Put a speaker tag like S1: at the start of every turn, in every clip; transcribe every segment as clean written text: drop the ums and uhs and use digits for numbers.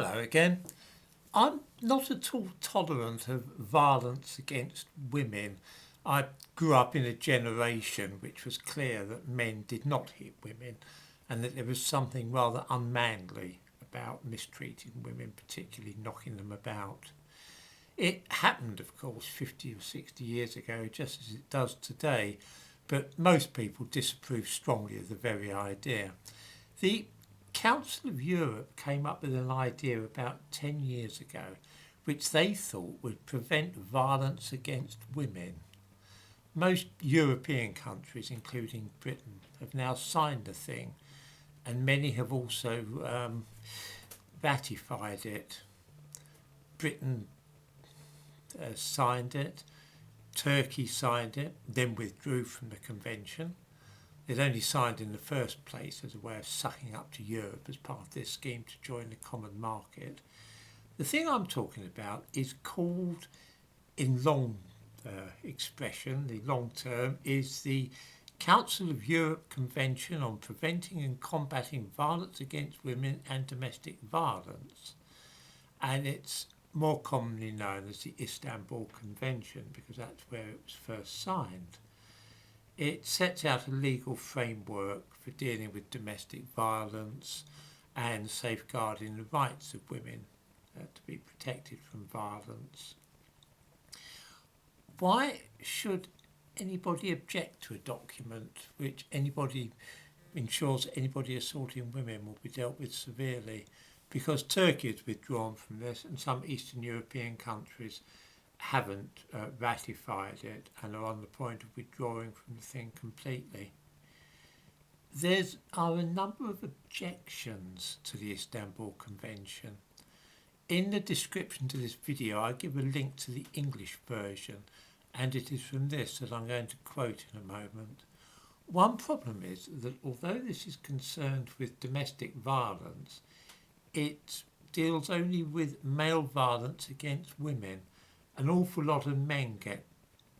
S1: Hello again. I'm not at all tolerant of violence against women. I grew up in a generation which was clear that men did not hit women and that there was something rather unmanly about mistreating women, particularly knocking them about. It happened, of course, 50 or 60 years ago, just as it does today, but most people disapprove strongly of the very idea. The Council of Europe came up with an idea about 10 years ago which they thought would prevent violence against women. Most European countries, including Britain, have now signed the thing, and many have also ratified it. Britain signed it, Turkey signed it, then withdrew from the convention. They'd only signed in the first place as a way of sucking up to Europe as part of their scheme to join the common market. The thing I'm talking about is called, in long expression, the long term, is the Council of Europe Convention on Preventing and Combating Violence Against Women and Domestic Violence. And it's more commonly known as the Istanbul Convention because that's where it was first signed. It sets out a legal framework for dealing with domestic violence and safeguarding the rights of women to be protected from violence. Why should anybody object to a document which anybody ensures that anybody assaulting women will be dealt with severely? Because Turkey has withdrawn from this and some Eastern European countries haven't ratified it and are on the point of withdrawing from the thing completely. There are a number of objections to the Istanbul Convention. In the description to this video I give a link to the English version, and it is from this that I'm going to quote in a moment. One problem is that although this is concerned with domestic violence, it deals only with male violence against women. An awful lot of men get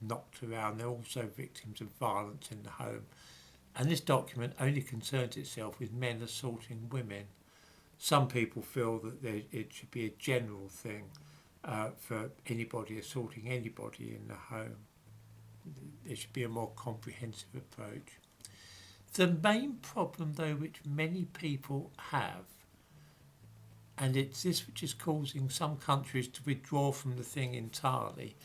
S1: knocked around. They're also victims of violence in the home. And this document only concerns itself with men assaulting women. Some people feel that it should be a general thing for anybody assaulting anybody in the home. There should be a more comprehensive approach. The main problem, though, which many people have, and it's this which is causing some countries to withdraw from the thing entirely,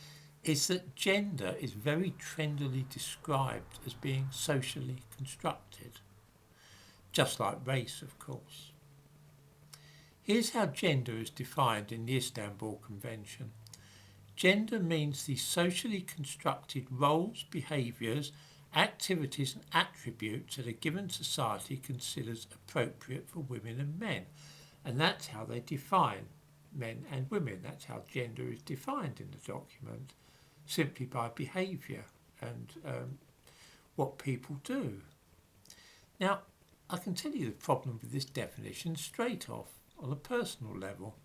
S1: is that gender is very trendily described as being socially constructed, just like race, of course. Here's how gender is defined in the Istanbul Convention. Gender means the socially constructed roles, behaviours, activities and attributes that a given society considers appropriate for women and men. And that's how they define men and women. That's how gender is defined in the document, simply by behaviour and what people do. Now, I can tell you the problem with this definition straight off on a personal level.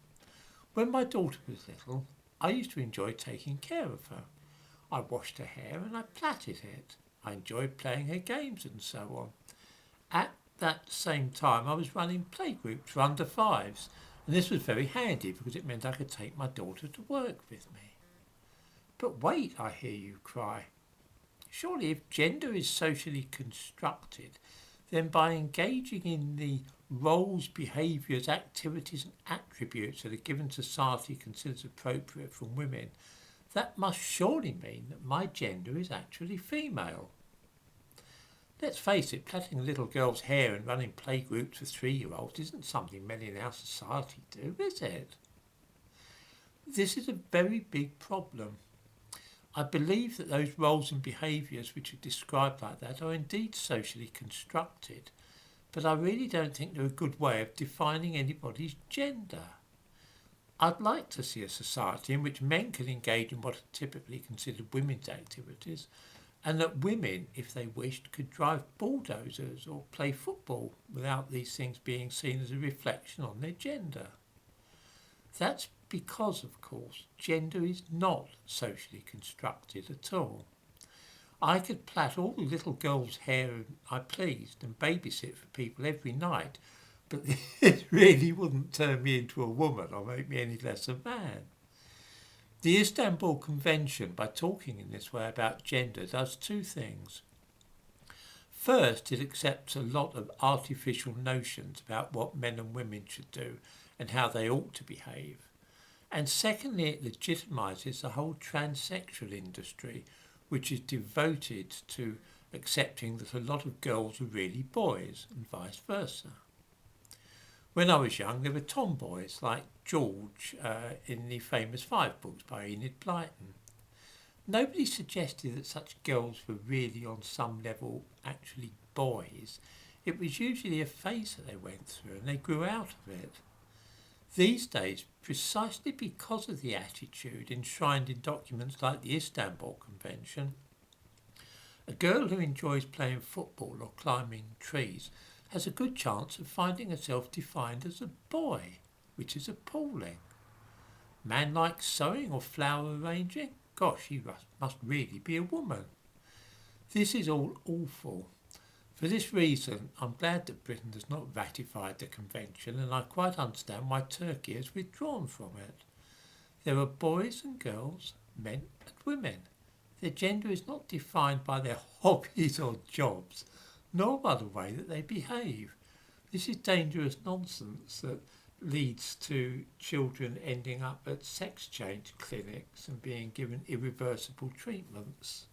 S1: When my daughter was little, I used to enjoy taking care of her. I washed her hair and I plaited it. I enjoyed playing her games and so on. At that same time I was running playgroups for under fives, and this was very handy because it meant I could take my daughter to work with me. But wait, I hear you cry. Surely if gender is socially constructed, then by engaging in the roles, behaviours, activities and attributes that a given society considers appropriate from women, that must surely mean that my gender is actually female. Let's face it, plaiting a little girl's hair and running playgroups for 3-year-olds isn't something many in our society do, is it? This is a very big problem. I believe that those roles and behaviours which are described like that are indeed socially constructed, but I really don't think they're a good way of defining anybody's gender. I'd like to see a society in which men can engage in what are typically considered women's activities, and that women, if they wished, could drive bulldozers or play football without these things being seen as a reflection on their gender. That's because, of course, gender is not socially constructed at all. I could plait all the little girls' hair I pleased and babysit for people every night, but it really wouldn't turn me into a woman or make me any less a man. The Istanbul Convention, by talking in this way about gender, does two things. First, it accepts a lot of artificial notions about what men and women should do and how they ought to behave. And secondly, it legitimises the whole transsexual industry, which is devoted to accepting that a lot of girls are really boys and vice versa. When I was young, there were tomboys like George in the famous Five books by Enid Blyton. Nobody suggested that such girls were really on some level actually boys. It was usually a phase that they went through and they grew out of it. These days, precisely because of the attitude enshrined in documents like the Istanbul Convention, a girl who enjoys playing football or climbing trees has a good chance of finding herself defined as a boy, which is appalling. Man likes sewing or flower arranging? Gosh, he must really be a woman. This is all awful. For this reason, I'm glad that Britain has not ratified the convention, and I quite understand why Turkey has withdrawn from it. There are boys and girls, men and women. Their gender is not defined by their hobbies or jobs, nor by the way that they behave. This is dangerous nonsense that leads to children ending up at sex change clinics and being given irreversible treatments.